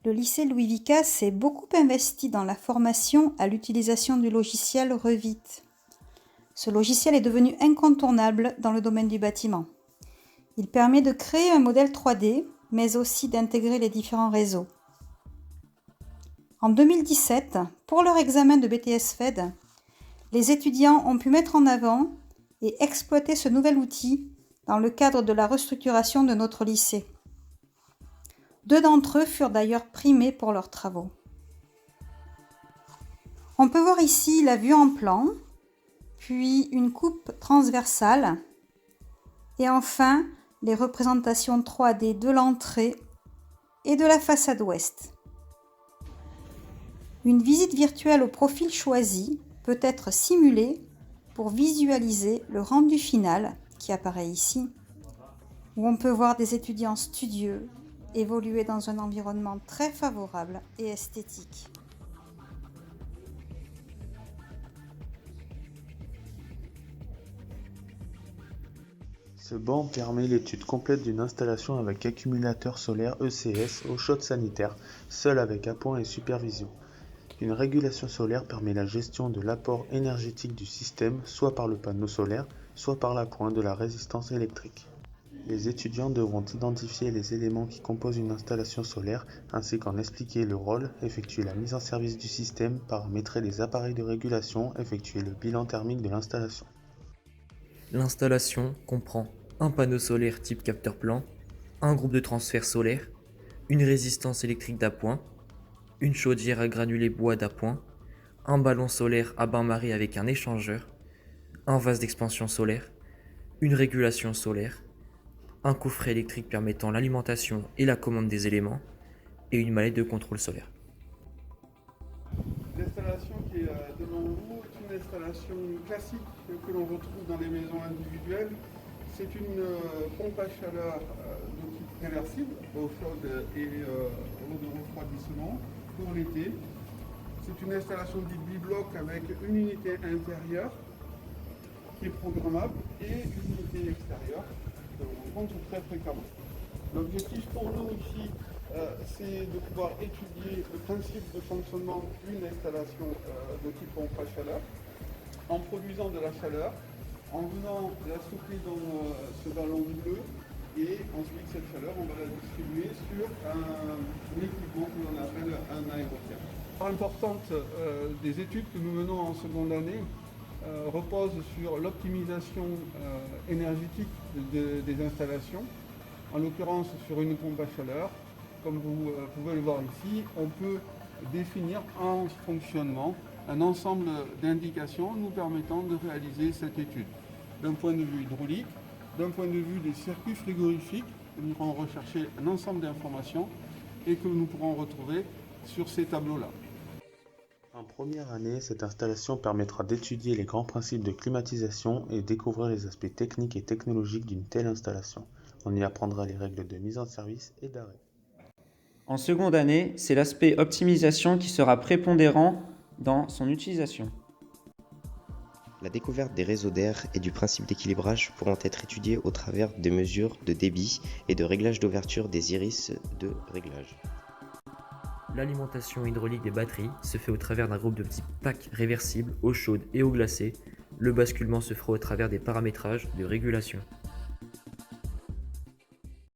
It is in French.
le lycée Louis Vicas s'est beaucoup investi dans la formation à l'utilisation du logiciel Revit. Ce logiciel est devenu incontournable dans le domaine du bâtiment. Il permet de créer un modèle 3D, mais aussi d'intégrer les différents réseaux. En 2017, pour leur examen de BTS FED, les étudiants ont pu mettre en avant et exploiter ce nouvel outil dans le cadre de la restructuration de notre lycée. 2 d'entre eux furent d'ailleurs primés pour leurs travaux. On peut voir ici la vue en plan, puis une coupe transversale, et enfin les représentations 3D de l'entrée et de la façade ouest. Une visite virtuelle au profil choisi peut être simulée pour visualiser le rendu final qui apparaît ici, où on peut voir des étudiants studieux évoluer dans un environnement très favorable et esthétique. Ce banc permet l'étude complète d'une installation avec accumulateur solaire ECS eau chaude sanitaire, seul avec appoint et supervision. Une régulation solaire permet la gestion de l'apport énergétique du système, soit par le panneau solaire, soit par l'appoint de la résistance électrique. Les étudiants devront identifier les éléments qui composent une installation solaire, ainsi qu'en expliquer le rôle, effectuer la mise en service du système, paramétrer les appareils de régulation, effectuer le bilan thermique de l'installation. L'installation comprend un panneau solaire type capteur plan, un groupe de transfert solaire, une résistance électrique d'appoint, une chaudière à granulés bois d'appoint, un ballon solaire à bain-marie avec un échangeur, un vase d'expansion solaire, une régulation solaire, un coffret électrique permettant l'alimentation et la commande des éléments, et une mallette de contrôle solaire. L'installation qui est devant vous est une installation classique que l'on retrouve dans les maisons individuelles. C'est une pompe à chaleur de type réversible, eau chaude et eau de refroidissement pour l'été. C'est une installation dite bibloc avec une unité intérieure qui est programmable et une unité extérieure que l'on rencontre très fréquemment. L'objectif pour nous ici, c'est de pouvoir étudier le principe de fonctionnement d'une installation de type pompe à chaleur en produisant de la chaleur, en venant la stocker dans ce ballon bleu et ensuite cette chaleur on va la distribuer sur un équipement que l'on appelle un aérotherme. L'importance des études que nous menons en seconde année repose sur l'optimisation énergétique des installations, en l'occurrence sur une pompe à chaleur. Comme vous pouvez le voir ici, on peut définir en fonctionnement un ensemble d'indications nous permettant de réaliser cette étude. D'un point de vue hydraulique, d'un point de vue des circuits frigorifiques, nous pourrons rechercher un ensemble d'informations et que nous pourrons retrouver sur ces tableaux-là. En première année, cette installation permettra d'étudier les grands principes de climatisation et découvrir les aspects techniques et technologiques d'une telle installation. On y apprendra les règles de mise en service et d'arrêt. En seconde année, c'est l'aspect optimisation qui sera prépondérant dans son utilisation. La découverte des réseaux d'air et du principe d'équilibrage pourront être étudiées au travers des mesures de débit et de réglage d'ouverture des iris de réglage. L'alimentation hydraulique des batteries se fait au travers d'un groupe de type pack réversible, eau chaude et eau glacée. Le basculement se fera au travers des paramétrages de régulation.